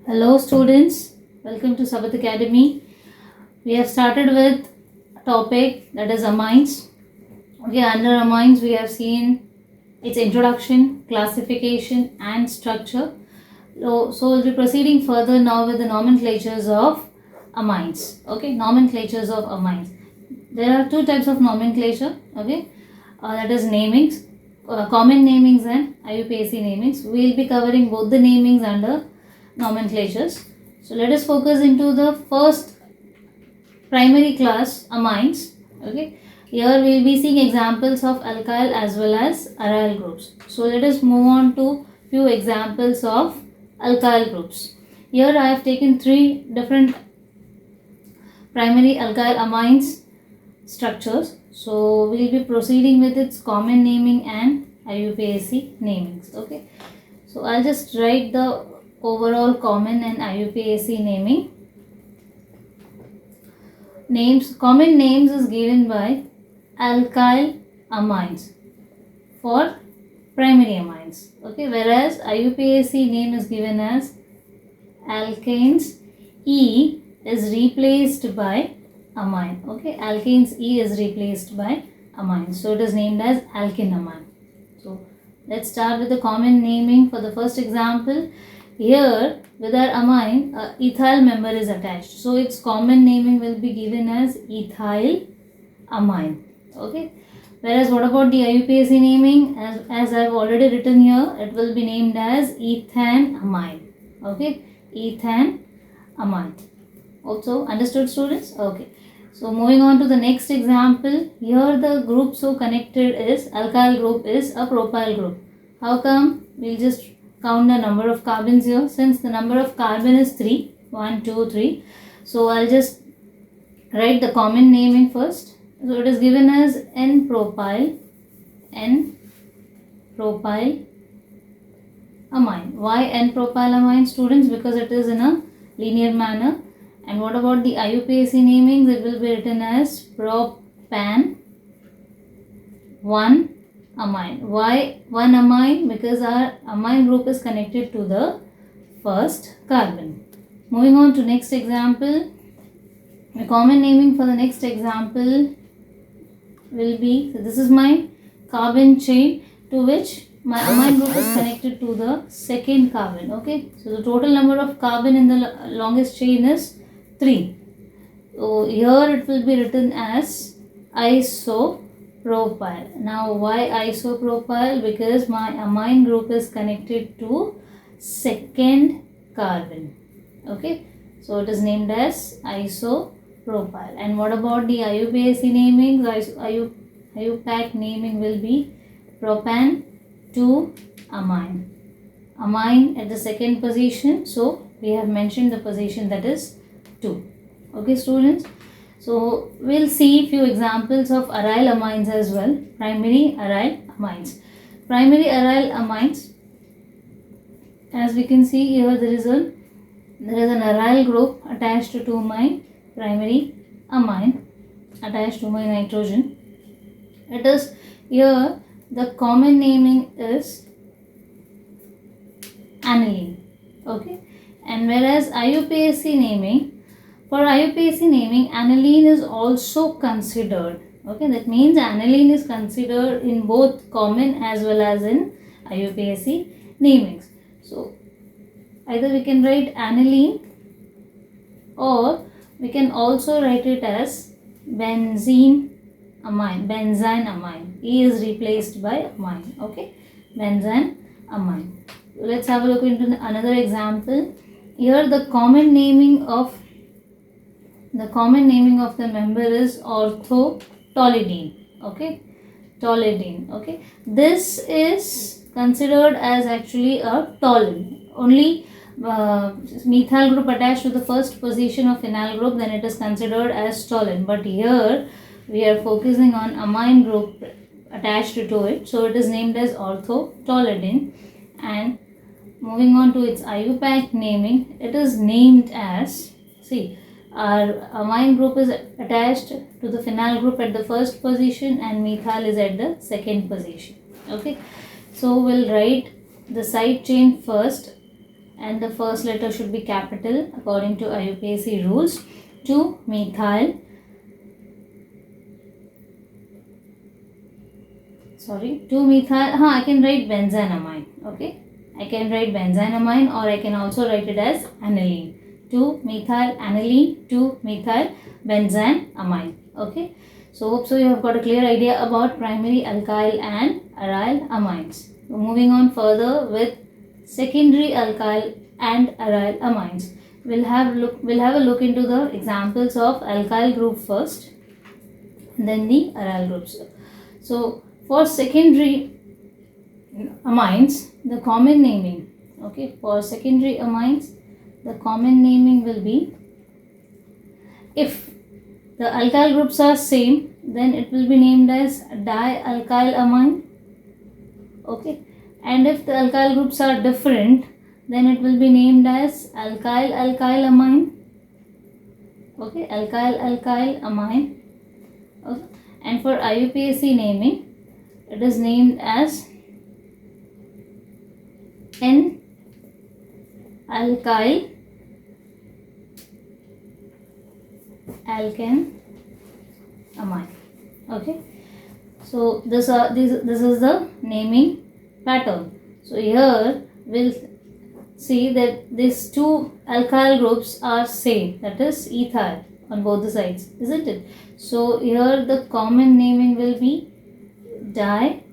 Hello students, welcome to Sabath Academy. We have started with a topic that is amines. Okay, under amines we have seen its introduction, classification and structure. So we'll be proceeding further now with the nomenclatures of amines. Okay, nomenclatures of amines. There are two types of nomenclature. Okay, that is namings, common namings and IUPAC namings. We will be covering both the namings under nomenclatures. So let us focus into the first primary class, amines. Okay, here we will be seeing examples of alkyl as well as aryl groups. So let us move on to few examples of alkyl groups. Here I have taken three different primary alkyl amines structures. So we will be proceeding with its common naming and IUPAC namings. Okay, so I'll just write the overall common and IUPAC naming. Common names is given by alkyl amines for primary amines. Okay, whereas IUPAC name is given as alkanes. E is replaced by amine. Okay, alkanes E is replaced by amine. So it is named as alkene amine. So let's start with the common naming for the first example. Here with our amine, ethyl member is attached. So its common naming will be given as ethyl amine. Okay. Whereas what about the IUPAC naming? As I have already written here, it will be named as ethan amine. Okay. Ethan amine. Also understood, students? Okay. So moving on to the next example. Here the group so connected is, alkyl group is a propyl group. How come? We'll just count the number of carbons here. Since the number of carbon is 3, 1, 2, 3. So I'll just write the common naming first. So it is given as N-propyl amine. Why N-propyl amine, students? Because it is in a linear manner. And what about the IUPAC namings? It will be written as propan 1 amine. Why 1 amine? Because our amine group is connected to the first carbon. Moving on to next example. The common naming for the next example will be, so this is my carbon chain to which my amine group is connected to the second carbon. Okay, so the total number of carbon in the longest chain is 3. So here it will be written as isopropyl. Now why isopropyl? Because my amine group is connected to second carbon. Okay, so it is named as isopropyl. And what about the IUPAC naming? IUPAC naming will be propan 2 amine. Amine at the second position. So we have mentioned the position, that is 2. Okay, students. So we'll see few examples of aryl amines as well. Primary aryl amines. Primary aryl amines. As we can see here, there is an aryl group attached to my primary amine, attached to my nitrogen. It is here the common naming is aniline. Okay, and whereas IUPAC naming, for IUPAC naming, aniline is also considered. Okay, that means aniline is considered in both common as well as in IUPAC namings. So either we can write aniline or we can also write it as benzene amine. E is replaced by amine. Okay, benzene amine. Let's have a look into another example. Here the common naming of the member is orthotoluidine. Okay, toluidine. Okay, this is considered as actually a toluene. Only methyl group attached to the first position of phenyl group, then it is considered as toluene. But here we are focusing on amine group attached to it, so it is named as orthotoluidine. And moving on to its IUPAC naming, it is named as, see, our amine group is attached to the phenyl group at the first position and methyl is at the second position. Okay, so we'll write the side chain first. and the first letter should be capital according to IUPAC rules. 2-methyl, I can write benzanamine, okay. I can write benzanamine, or I can also write it as aniline. 2-methyl aniline, 2-methyl benzanamine, okay. So hope so you have got a clear idea about primary alkyl and aryl amines. Moving on further with secondary alkyl and aryl amines. We'll have a look into the examples of alkyl group first, then the aryl groups. So for secondary amines, the common naming, okay, for secondary amines, the common naming will be, if the alkyl groups are same, then it will be named as dialkyl amine, okay, and if the alkyl groups are different, then it will be named as alkyl amine, okay, alkyl amine, okay. And for IUPAC naming, it is named as N-alkyl alkane amine, okay. So this is the naming pattern. So here we'll see that these two alkyl groups are same, that is ethyl on both the sides, isn't it? So here the common naming will be diethyl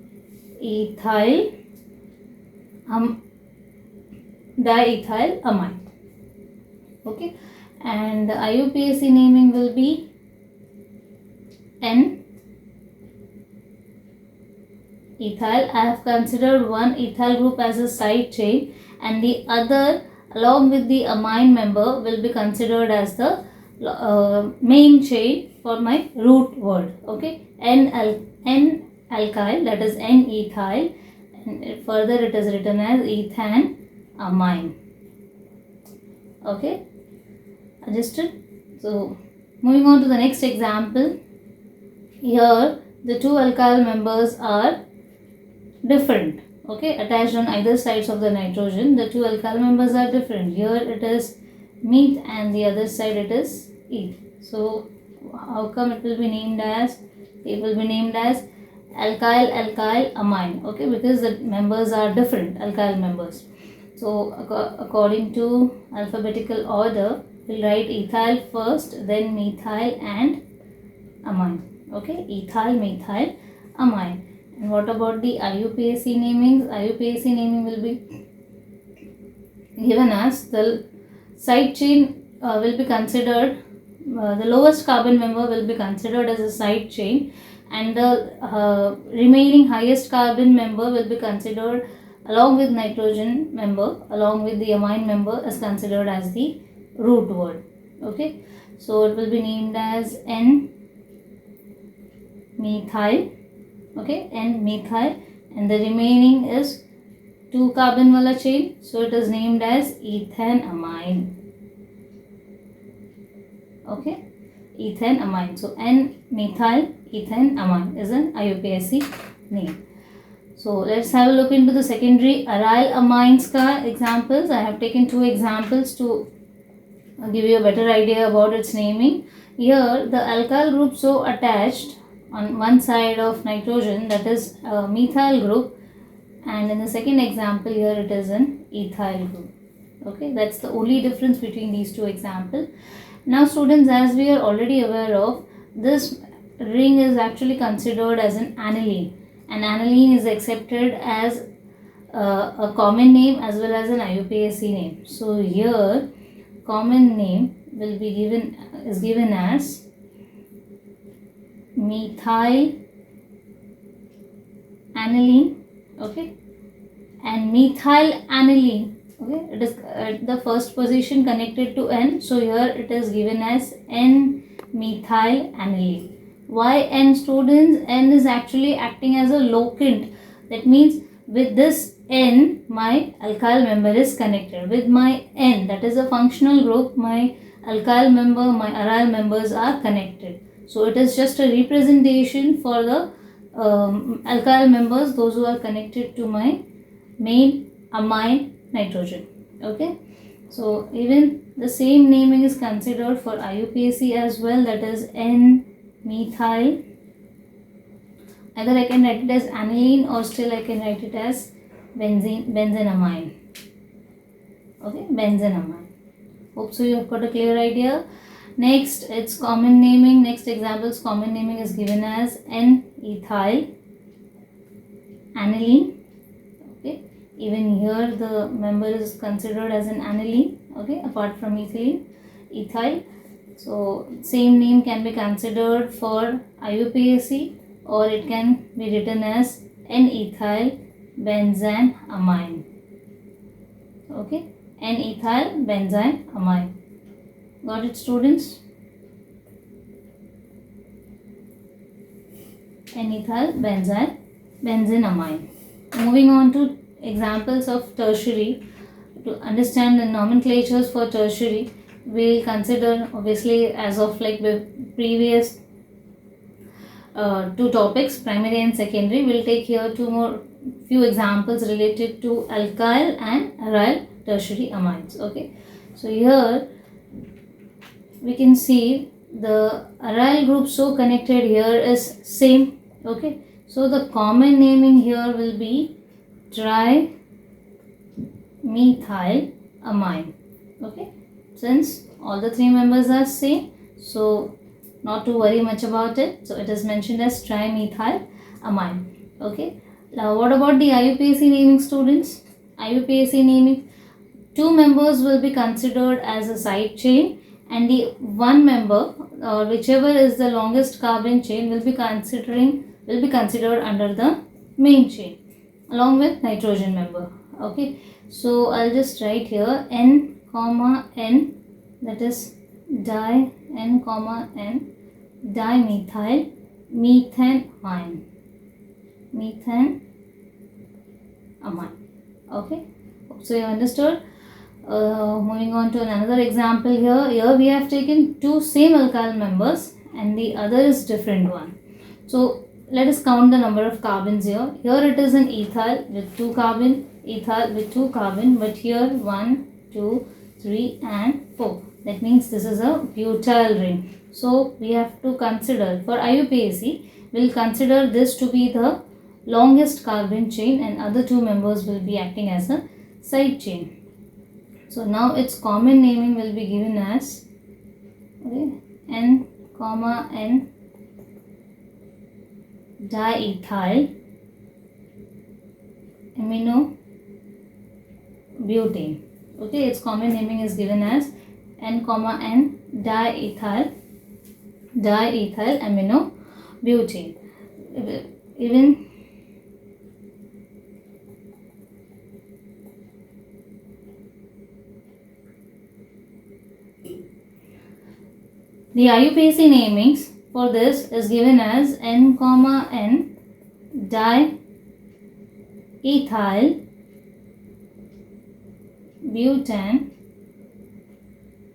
amine, okay, and the IUPAC naming will be N-ethyl. I have considered one ethyl group as a side chain, and the other along with the amine member will be considered as the main chain for my root word, okay. N-alkyl, that is N-ethyl, and further it is written as ethanamine, okay. Understood? So moving on to the next example. Here the two alkyl members are different, okay, attached on either sides of the nitrogen. The two alkyl members are different. Here it is meth and the other side it is eth. So how come it will be named as, alkyl amine, okay, because the members are different, alkyl members. So according to alphabetical order, we'll write ethyl first, then methyl and amine, okay, ethyl, methyl, amine. And what about the IUPAC namings? IUPAC naming will be given as, the side chain will be considered, the lowest carbon member will be considered as a side chain, and the remaining highest carbon member will be considered along with nitrogen member, along with the amine member, as considered as the root word, okay. So it will be named as N-methyl, okay, N-methyl, and the remaining is 2 carbon wala chain, so it is named as ethanamine, okay, ethanamine. So N-methyl ethanamine is an IUPAC name. So let's have a look into the secondary aryl amines ka examples. I have taken 2 examples to give you a better idea about its naming. Here the alkyl group so attached on one side of nitrogen, that is methyl group, and in the second example here it is an ethyl group, okay. That's the only difference between these 2 examples. Now students, as we are already aware of, this ring is actually considered as an aniline, and aniline is accepted as a common name as well as an IUPAC name. So here common name will be given as methyl aniline, okay, and methyl aniline, okay, it is at the first position connected to N, so here it is given as N-methyl aniline. Why N, students? N is actually acting as a locant. That means with this N, my alkyl member is connected. With my N, that is a functional group, my alkyl member, my aryl members are connected. So it is just a representation for the alkyl members, those who are connected to my main amine nitrogen. Okay, so even the same naming is considered for IUPAC as well, that is N-methyl. Either I can write it as aniline or still I can write it as benzenamine. Okay, benzenamine. Hope so you have got a clear idea. Next, its common naming. Next example's common naming is given as N-ethyl aniline. Okay, even here the member is considered as an aniline. Okay, apart from ethylene, ethyl. So same name can be considered for IUPAC, or it can be written as N-ethyl benzanamine. Okay, N-ethyl benzanamine. Got it, students? N-ethyl benzenamine. Moving on to examples of tertiary. To understand the nomenclatures for tertiary, we'll consider, obviously, as of like the previous two topics, primary and secondary. We'll take here few examples related to alkyl and aryl tertiary amines. Okay, so here we can see the aryl group so connected here is same. Okay, so the common naming here will be trimethyl amine. Okay, since all the three members are same, so not to worry much about it. So it is mentioned as trimethyl amine. Okay, now what about the IUPAC naming, students? IUPAC naming, two members will be considered as a side chain, and the one member, or whichever is the longest carbon chain, will be considered under the main chain along with nitrogen member. Okay, so I'll just write here N comma N, that is N comma N dimethyl methanamine. Okay, so you understood. Moving on to another example here. Here we have taken two same alkyl members and the other is different one. So let us count the number of carbons here. Here it is an ethyl with 2 carbon, ethyl with 2 carbon, but here 1, 2, 3 and 4. That means this is a butyl ring. So we have to consider, for IUPAC, we'll consider this to be the longest carbon chain and other two members will be acting as a side chain. So now its common naming will be given as, okay, N comma N diethyl aminobutane. Okay, its common naming is given as N comma N diethyl aminobutane. Even the IUPAC namings for this is given as N comma N diethyl butane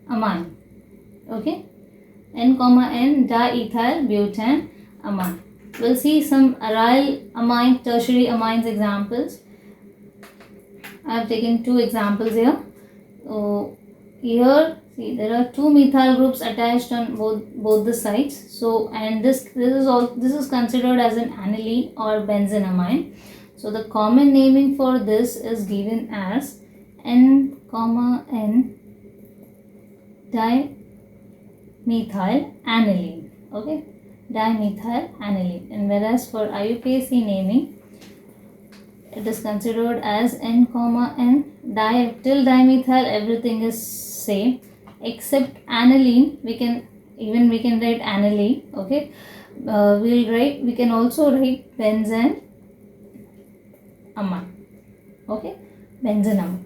amine. Okay, N comma N diethyl butane amine. We'll see some aryl amine, tertiary amines examples. I have taken two examples here. So here, see, there are two methyl groups attached on both the sides. So, and this is considered as an aniline or benzenamine. So the common naming for this is given as N comma N dimethyl aniline. Okay, dimethyl aniline. And whereas for IUPAC naming, it is considered as N comma N till dimethyl, everything is same except aniline. We can write aniline. Okay, we can also write benzenamine. Okay, benzenamine.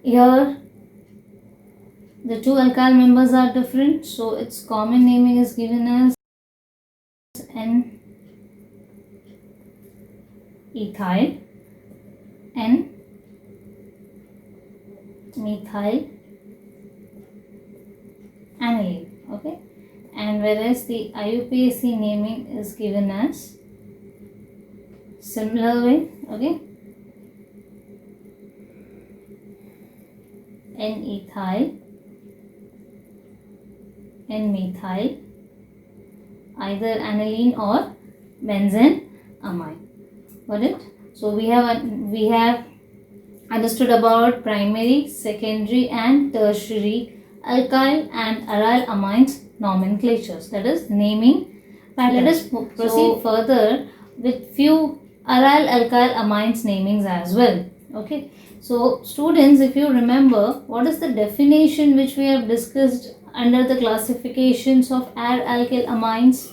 Here the two alkyl members are different, so its common naming is given as N ethyl N methyl aniline. Okay, and whereas the IUPAC naming is given as similar way. Okay, N-ethyl, N-methyl, either aniline or benzene-amine. Got it? So we have understood about primary, secondary and tertiary alkyl and aryl amines nomenclatures, that is naming pattern. Let us proceed further with few aryl alkyl amines namings as well. Okay, so students, if you remember, what is the definition which we have discussed under the classifications of aryl alkyl amines?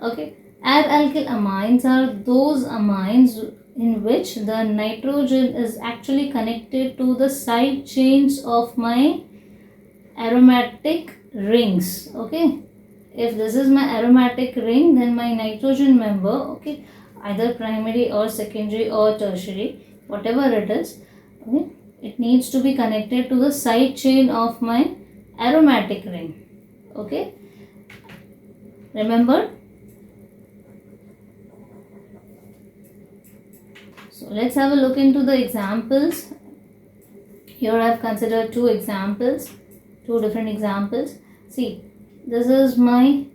Okay, aryl alkyl amines are those amines in which the nitrogen is actually connected to the side chains of my aromatic rings. Okay, if this is my aromatic ring, then my nitrogen member, okay, either primary or secondary or tertiary, whatever it is, okay, it needs to be connected to the side chain of my aromatic ring. Okay, remember? So let's have a look into the examples. Here I have considered two different examples. See, this is my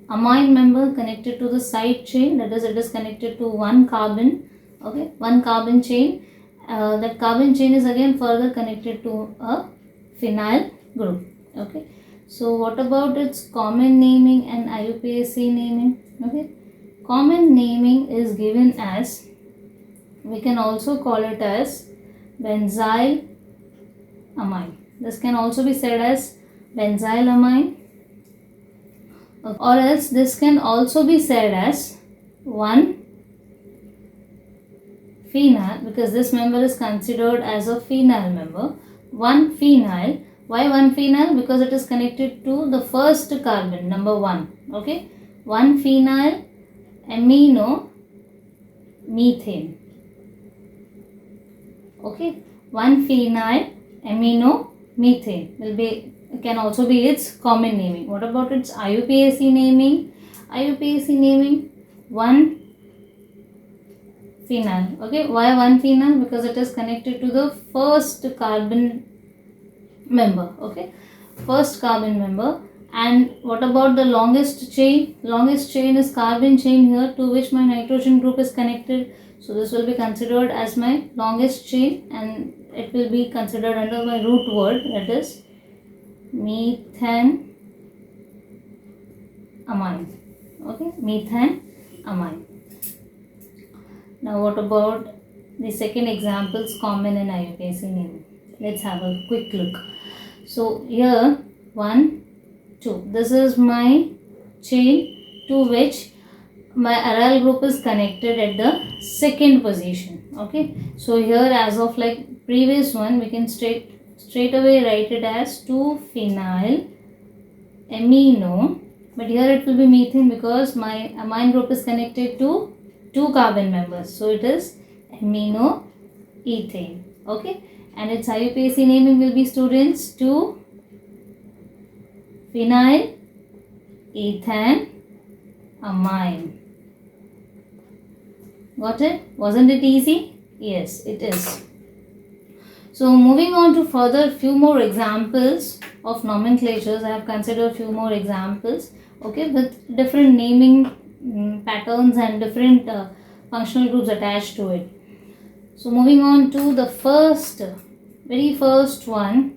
amine member connected to the side chain, that is, it is connected to one carbon. Okay, one carbon chain. That carbon chain is again further connected to a phenyl group. Okay, so what about its common naming and IUPAC naming? Okay, common naming is given as, we can also call it as benzyl amine. This can also be said as benzyl amine, or else this can also be said as 1-phenyl, because this member is considered as a phenyl member. 1-phenyl. Why 1-phenyl? Because it is connected to the first carbon, number 1. Okay, 1-phenyl amino methane. Okay, 1-phenyl amino methane can also be its common naming. What about its IUPAC naming? IUPAC naming 1-phenyl. Okay, why 1-phenyl? Because it is connected to the first carbon member. Okay, first carbon member. And what about the longest chain? Longest chain is carbon chain here, to which my nitrogen group is connected. So this will be considered as my longest chain, and it will be considered under my root word, that is methane amine. Okay, methane amine. Now what about the second examples common in IUPAC naming? Let's have a quick look. So here 1, 2. This is my chain to which my aryl group is connected at the second position. Okay, so here, as of like previous one, we can straight away write it as 2-phenyl amino, but here it will be methane because my amine group is connected to 2 carbon members, so it is amino ethane. Okay, and its IUPAC naming will be, students, 2-phenyl ethane amine. Got it? Wasn't it easy? Yes, it is. So moving on to further few more examples of nomenclatures. I have considered few more examples, okay, with different naming patterns and different functional groups attached to it. So moving on to the very first one.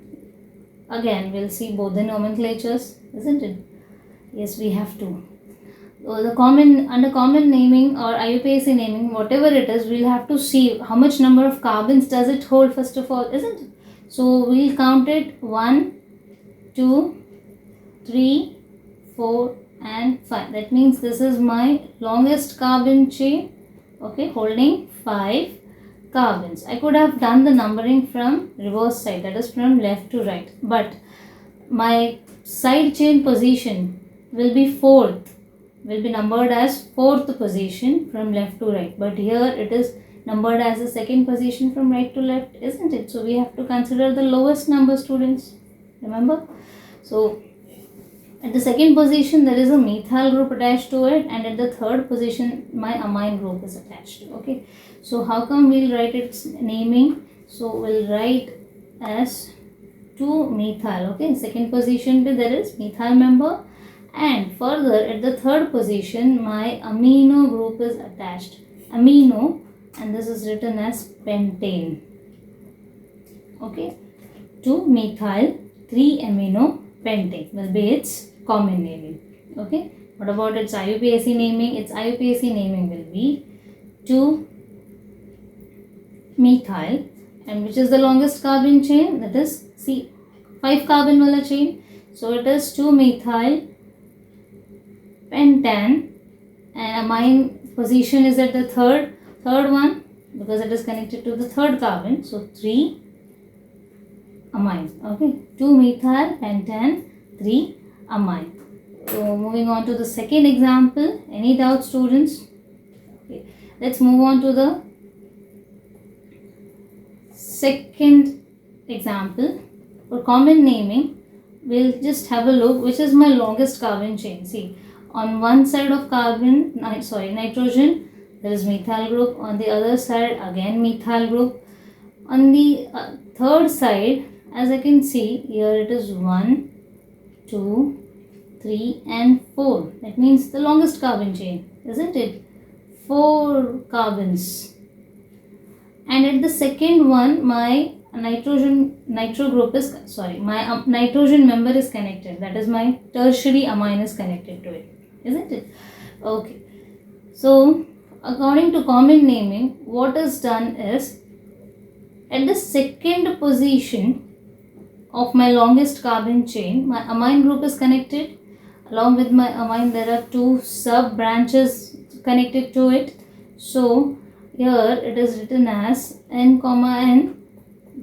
Again, we'll see both the nomenclatures, isn't it? Yes, we have to. Under common naming or IUPAC naming, whatever it is, we'll have to see how much number of carbons does it hold first of all, isn't it? So we'll count it 1, 2, 3, 4 and 5. That means this is my longest carbon chain, okay, holding 5 carbons. I could have done the numbering from reverse side, that is from left to right, but my side chain position will be numbered as 4th position from left to right, but here it is numbered as the second position from right to left, isn't it? So we have to consider the lowest number, students, remember. So at the second position there is a methyl group attached to it, and at the third position my amine group is attached. Okay, so how come we'll write its naming? So we'll write as 2-methyl. Okay, in second position there is methyl member, and further at the third position my amino group is attached. Amino, and this is written as pentane. Okay, 2-methyl 3-amino pentane will be its common naming. Okay, what about its IUPAC naming? Its IUPAC naming will be 2-methyl, and which is the longest carbon chain? That is 5 carbon wala chain. So it is 2-methyl pentane, and amine position is at the third one because it is connected to the third carbon. So 3 amine. Okay, 2-methyl pentane 3-amine. So moving on to the second example. Any doubt, students? Okay, let's move on to the second example. For common naming, we'll just have a look which is my longest carbon chain. See, on one side of nitrogen, there is methyl group. On the other side, again methyl group. On the third side, as I can see here, it is 1, 2, 3 and 4. That means the longest carbon chain, isn't it? 4 carbons. And at the second one, my nitrogen member is connected. That is, my tertiary amine is connected to it, isn't it? Okay. So according to common naming, what is done is, at the second position of my longest carbon chain, my amine group is connected. Along with my amine, there are 2 sub branches connected to it. So here it is written as N, N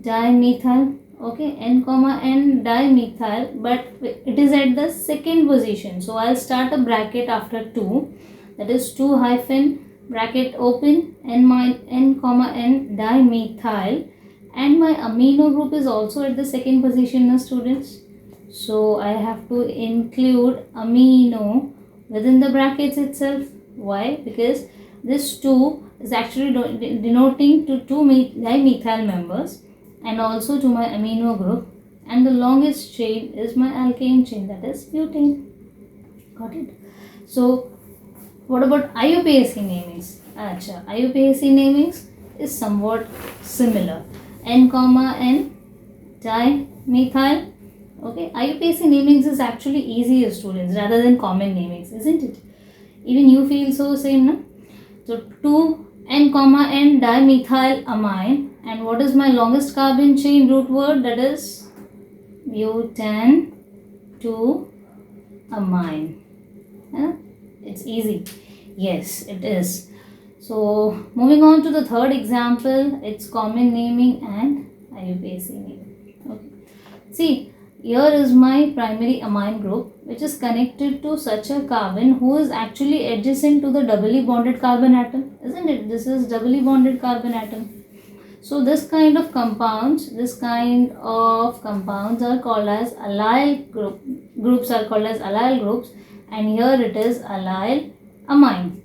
dimethyl. Okay, N, N dimethyl, but it is at the second position. So I'll start a bracket after 2. That is 2 hyphen bracket open N, N dimethyl, and my amino group is also at the second position now, students. So I have to include amino within the brackets itself. Why? Because this 2 is actually denoting to 2 dimethyl members and also to my amino group, and the longest chain is my alkane chain, that is butane. Got it? So what about IUPAC namings? IUPAC namings is somewhat similar. N, N dimethyl. Okay, IUPAC namings is actually easier, students, rather than common namings, isn't it? Even you feel so same, no? So 2 N, N dimethyl amine, and what is my longest carbon chain root word? That is butane 2 amine. It's easy. Yes, it is. So moving on to the third example, it's common naming and IUPAC naming. Okay. See, here is my primary amine group, which is connected to such a carbon who is actually adjacent to the doubly bonded carbon atom, isn't it? This is doubly bonded carbon atom. So this kind of compounds are called as allyl groups are called as allyl groups, and here it is allyl amine.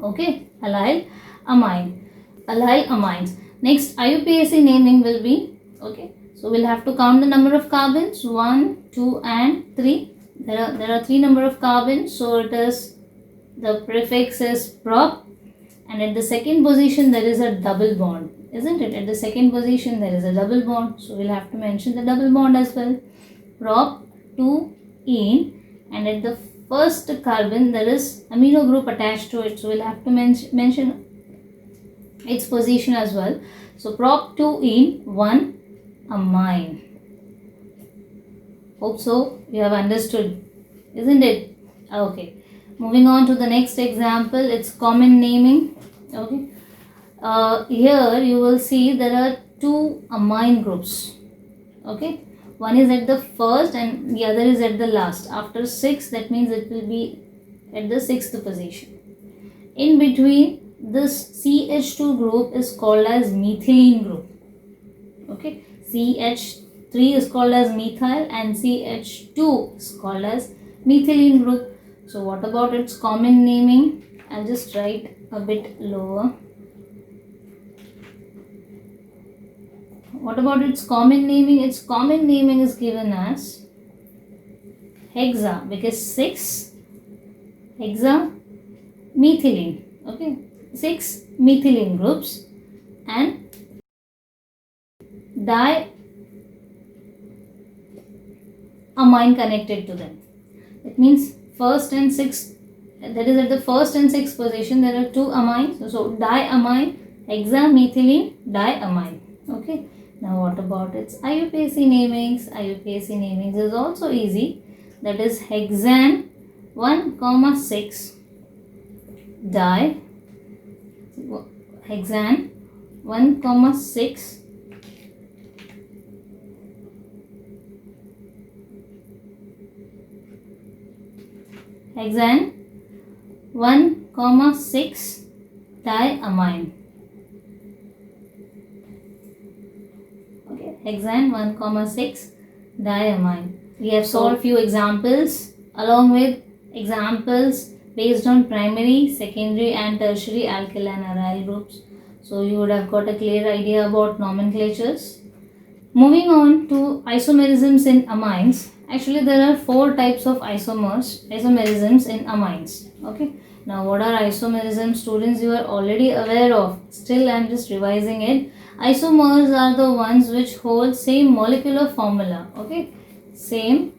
Okay, allyl amines. Next, IUPAC naming will be, okay, so we'll have to count the number of carbons, 1, 2 and 3. There are 3 number of carbons, so it is, the prefix is prop, and at the second position there is a double bond, isn't it? At the second position there is a double bond, so we'll have to mention the double bond as well. Prop 2-ene, and at the first carbon there is amino group attached to it, so we'll have to mention its position as well. So prop 2-ene 1-amine. Hope so you have understood, isn't it? Okay, moving on to the next example, it's common naming. Okay, here you will see there are 2 amine groups. Okay, one is at the first and the other is at the last. After 6, that means it will be at the 6th position. In between, this CH2 group is called as methylene group. Okay, CH3 is called as methyl and CH2 is called as methylene group. So what about its common naming? I'll just write a bit lower. what about its common naming? Its common naming is given as hexa, because 6 hexa methylene. Okay, 6 methylene groups and diamine connected to them. It means first and sixth, that is at the first and sixth position there are 2 amines. So diamine, hexamethylene, diamine. Okay. Now what about its IUPAC namings? IUPAC namings is also easy. That is hexane 1,6 di hexane 1,6 hexane 1,6 diamine. Okay, hexane 1,6 diamine. We have solved few examples along with examples based on primary, secondary and tertiary alkyl and aryl groups. So you would have got a clear idea about nomenclatures. Moving on to isomerisms in amines. Actually there are 4 types of isomerisms in amines. Okay. Now what are isomerisms, students? You are already aware of. Still I am just revising it. Isomers are the ones which hold same molecular formula. Okay. Same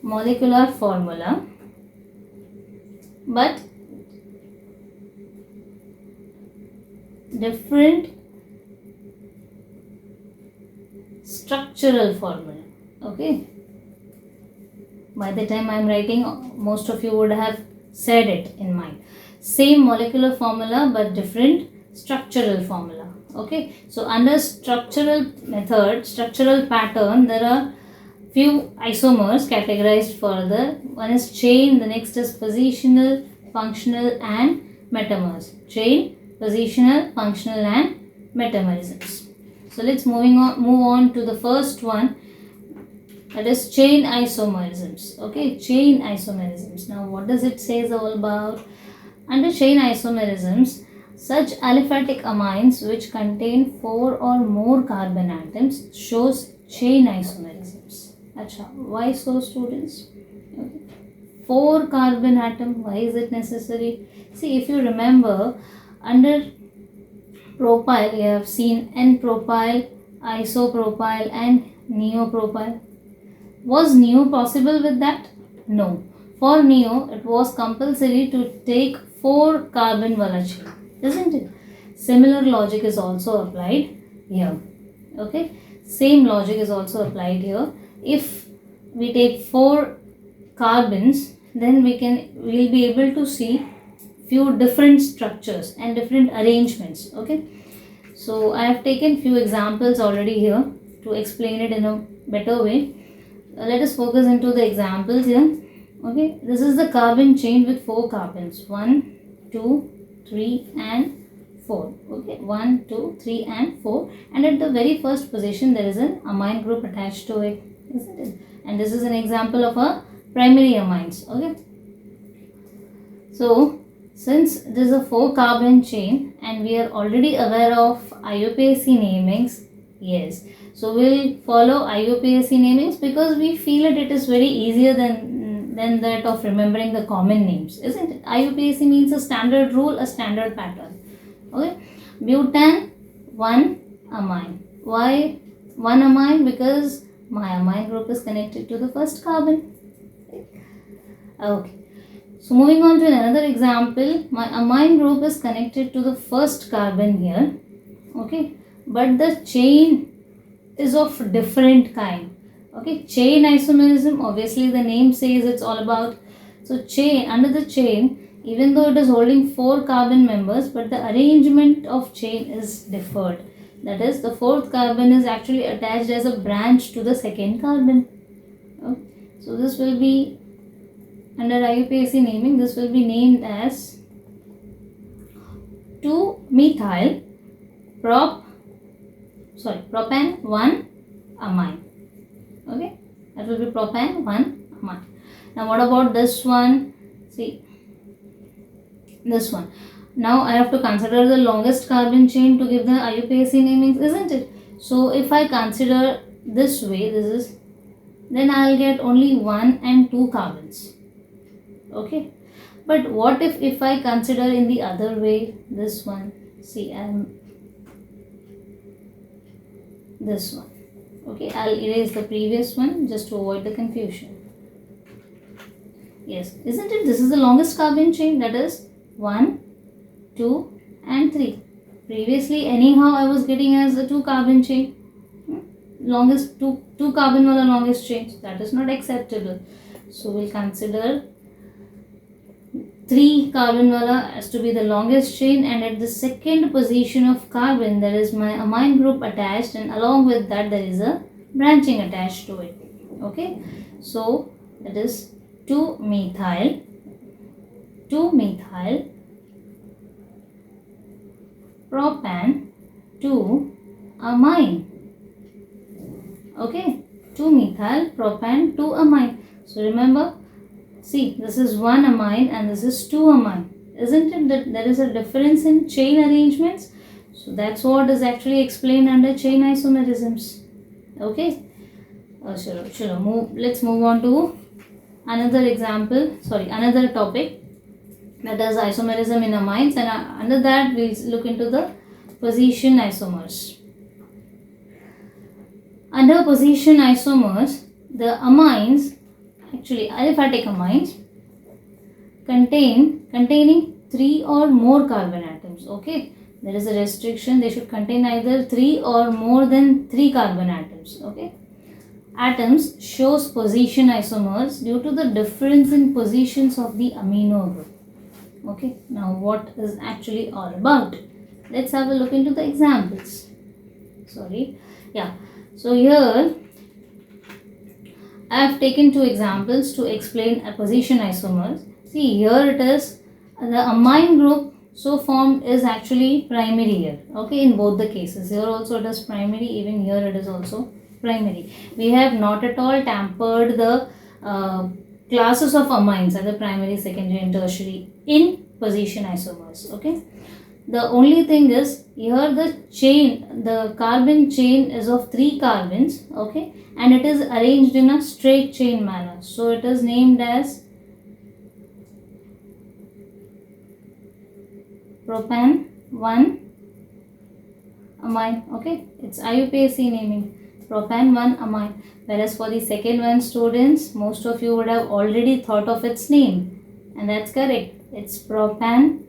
molecular formula but different structural formula. Okay. By the time I am writing, most of you would have said it in mind. Same molecular formula but different structural formula. Okay. So under structural method, structural pattern, there are few isomers categorized further. One is chain, the next is positional, functional and metamers. Chain, positional, functional and metamerisms. So let's move on to the first one, that is chain isomerisms. Okay, chain isomerisms. Now what does it say all about? Under chain isomerisms, such aliphatic amines which contain 4 or more carbon atoms shows chain isomerisms. Achha, why so, students? Okay. 4 carbon atom, why is it necessary? See, if you remember, under propyl you have seen N-propyl, isopropyl and neopropyl. Was neo possible with that? No. For neo, it was compulsory to take 4 carbon wala chain, isn't it? Similar logic is also applied here. Okay. Same logic is also applied here. If we take 4 carbons, then we'll be able to see few different structures and different arrangements. Okay. So I have taken few examples already here to explain it in a better way. Let us focus into the examples here. Okay. This is the carbon chain with 4 carbons. 1, 2, 3 and 4. Okay. 1, 2, 3 and 4. And at the very first position there is an amine group attached to it. Isn't it? And this is an example of a primary amines. Okay. So since this is a 4 carbon chain and we are already aware of IUPAC namings, yes. So we'll follow IUPAC namings because we feel it is very easier than that of remembering the common names, isn't it? IUPAC means a standard rule, a standard pattern. Okay. Butane 1 amine. Why 1 amine? Because my amine group is connected to the first carbon. Okay. So moving on to another example, my amine group is connected to the first carbon here. Okay. But the chain is of different kind. Okay. Chain isomerism, obviously the name says it's all about. So chain, under the chain, even though it is holding 4 carbon members, but the arrangement of chain is differed. That is, the 4th carbon is actually attached as a branch to the 2nd carbon. Okay. So this will be, under IUPAC naming, this will be named as 2-methyl propane 1 amine. Okay, that will be propane 1 amine. Now what about this one? See, this one. Now I have to consider the longest carbon chain to give the IUPAC namings, isn't it? So if I consider this way, then I'll get only 1 and 2 carbons. Okay, but what if I consider in the other way, this one, see, this one. Okay, I'll erase the previous one just to avoid the confusion. Yes, isn't it? This is the longest carbon chain, that is 1, 2 and 3. Previously anyhow I was getting as a 2 carbon chain. Longest two carbon wala longest chain. That is not acceptable. So we'll consider 3 carbon wala as to be the longest chain, and at the second position of carbon there is my amine group attached, and along with that there is a branching attached to it. Okay, so that is 2-methyl propan 2-amine. Okay, 2-methyl propan 2-amine. So remember, see, this is 1 amine and this is 2 amine. Isn't it that there is a difference in chain arrangements? So that's what is actually explained under chain isomerisms. Okay, let's move on to another topic, that is isomerism in amines, and under that we'll look into the position isomers. Under position isomers, the amines, actually aliphatic amines, containing 3 or more carbon atoms. Okay, there is a restriction, they should contain either 3 or more than 3 carbon atoms. Okay, atoms shows position isomers due to the difference in positions of the amino group. Okay, now what is actually all about? Let's have a look into the examples. So here I have taken 2 examples to explain a position isomers. See, here it is the amine group so formed is actually primary here. Okay, in both the cases, here also it is primary, even here it is also primary. We have not at all tampered the classes of amines, either primary, secondary and tertiary, in position isomers. Okay, the only thing is here the carbon chain is of 3 carbons. Okay, and it is arranged in a straight chain manner, so it is named as propan 1 amine. Okay, it's IUPAC naming, propan 1 amine. Whereas for the second one, students, most of you would have already thought of its name, and that's correct. It's propan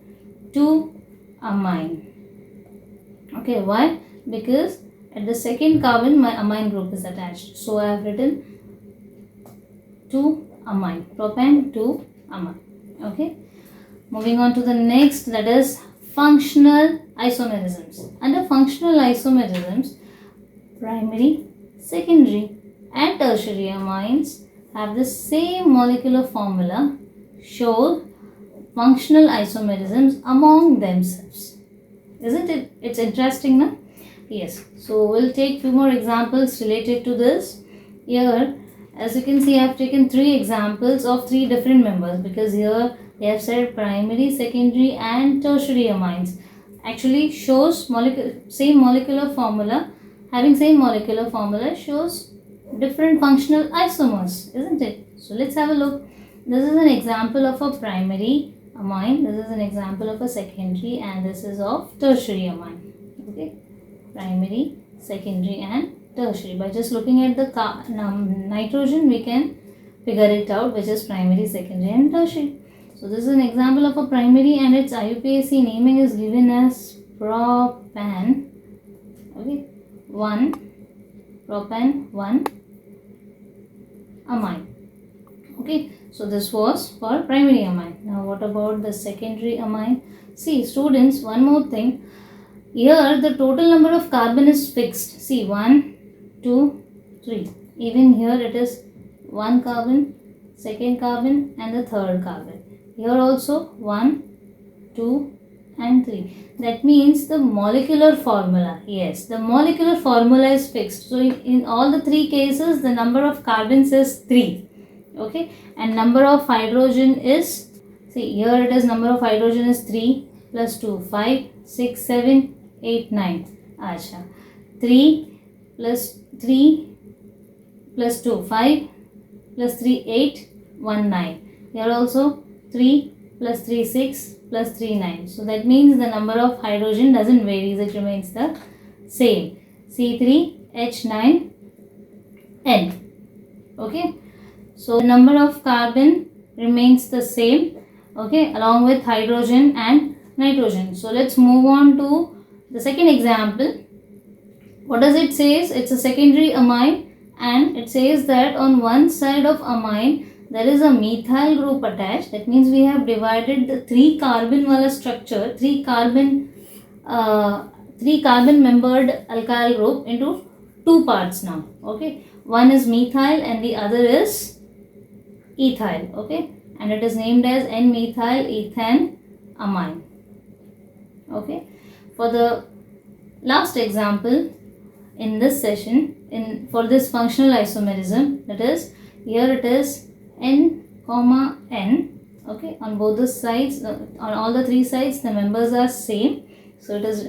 2 amine. Okay, why? Because at the second carbon my amine group is attached, so I have written 2 amine, propan 2 amine. Okay, moving on to the next, that is functional isomerisms. Under functional isomerisms, primary, secondary and tertiary amines have the same molecular formula, show functional isomerisms among themselves. Isn't it? It's interesting, no? Yes. So we'll take few more examples related to this. Here, as you can see, I have taken 3 examples of 3 different members, because here they have said primary, secondary and tertiary amines. Actually shows same molecular formula, having same molecular formula shows different functional isomers, isn't it? So let's have a look. This is an example of a primary amine, this is an example of a secondary, and this is of tertiary amine. Okay, primary, secondary and tertiary. By just looking at the nitrogen, we can figure it out which is primary, secondary and tertiary. So this is an example of a primary, and its IUPAC naming is given as propan 1 amine. Okay, so this was for primary amine. Now what about the secondary amine? See students, one more thing. Here the total number of carbon is fixed. See, 1, 2, 3. Even here it is 1 carbon, second carbon and the third carbon. Here also 1, 2 and 3. That means the molecular formula, yes, the molecular formula is fixed. So in all the 3 cases, the number of carbons is 3. Okay, and number of hydrogen is, see here it is, number of hydrogen is 3 plus 2, 5, 6, 7, 8, 9. Acha. 3 plus 3 plus 2 5 plus 3 8 1 9. Here also 3 plus 3 6 plus 3 9. So that means the number of hydrogen doesn't vary, it remains the same. C3H9N. Okay, so the number of carbon remains the same, okay, along with hydrogen and nitrogen. So let's move on to the second example. What does it say? It's a secondary amine, and it says that on one side of amine there is a methyl group attached. That means we have divided the 3 carbon wala structure, 3 carbon membered alkyl group into 2 parts now. Okay, one is methyl and the other is ethyl. Okay, and it is named as N-methyl ethane amine. Okay, for the last example in this session, for this functional isomerism, that is, here it is N, N. Okay, on both the sides, on all the 3 sides, the members are same. So it is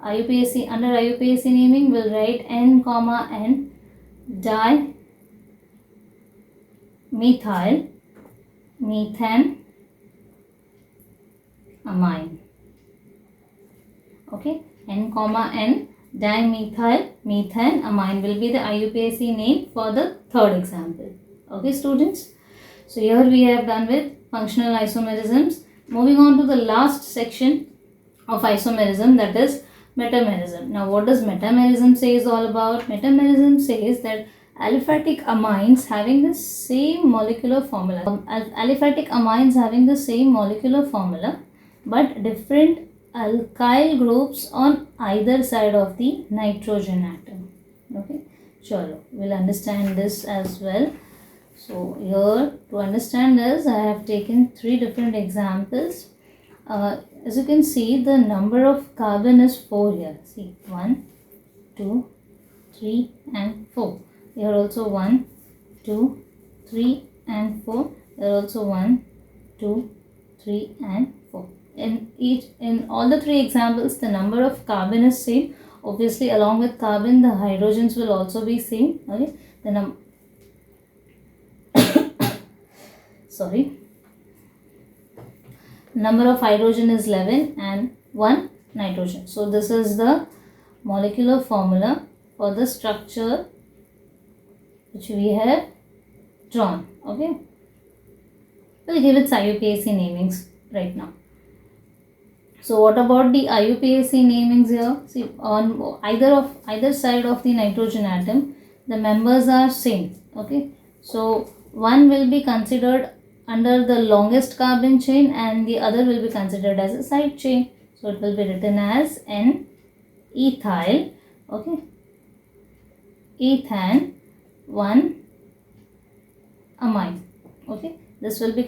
IUPAC, under IUPAC naming, we'll write N, N dimethyl methane amine. Okay, N, N dimethyl methane amine will be the IUPAC name for the third example. Okay, students. So here we have done with functional isomerisms. Moving on to the last section of isomerism, that is metamerism. Now what does metamerism say is all about? Metamerism says that aliphatic amines having the same molecular formula. Aliphatic amines having the same molecular formula but different alkyl groups on either side of the nitrogen atom. Okay, sure, we'll understand this as well. So here, to understand this, I have taken 3 different examples. As you can see, the number of carbon is 4 here. See, 1, 2, 3 and 4. Here also 1, 2, 3 and 4. Here also 1, 2, 3 and 4. In all the 3 examples, the number of carbon is same. Obviously, along with carbon, the hydrogens will also be same. Okay, the number of hydrogen is 11 and 1 nitrogen. So this is the molecular formula for the structure which we have drawn. Okay, we'll give its IUPAC namings right now. So what about the IUPAC namings here? See, on either side of the nitrogen atom, the members are same. Okay, so one will be considered under the longest carbon chain and the other will be considered as a side chain. So it will be written as N-ethyl, okay, ethane 1 amine. Okay, this will be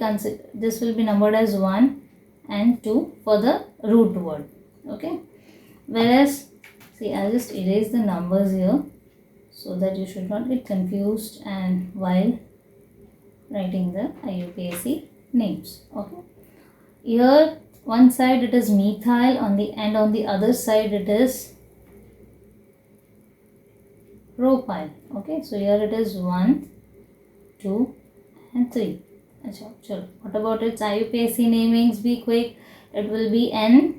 numbered as 1 and 2 for the root word. Okay, whereas, see, I'll just erase the numbers here so that you should not get confused and while writing the IUPAC names. Okay, here one side it is methyl on the other side it is propyl. Okay, so here it is 1, 2 and 3. Sure. What about its IUPAC namings? Be quick. It will be N-methyl,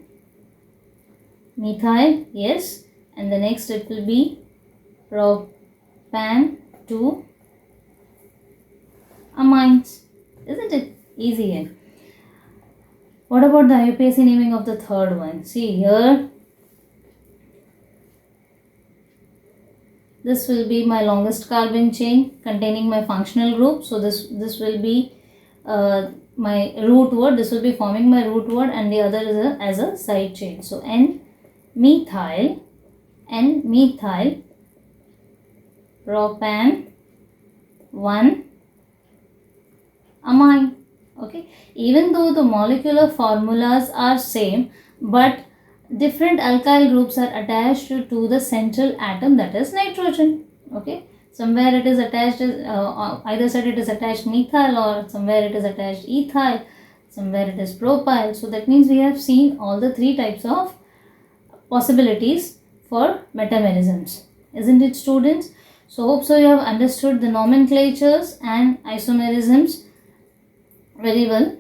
yes, and the next it will be propan 2 amines. Isn't it easy? What about the IUPAC naming of the third one? See here, this will be my longest carbon chain containing my functional group. So this will be my root word. This will be forming my root word, and the other is as a side chain. So N-methyl propan 1 amine. Okay, even though the molecular formulas are same, but different alkyl groups are attached to the central atom, that is nitrogen. Okay, somewhere it is attached either side it is attached methyl, or somewhere it is attached ethyl, somewhere it is propyl. So that means we have seen all the 3 types of possibilities for metamerisms. isn't it, students? So hope so you have understood the nomenclatures and isomerisms very well.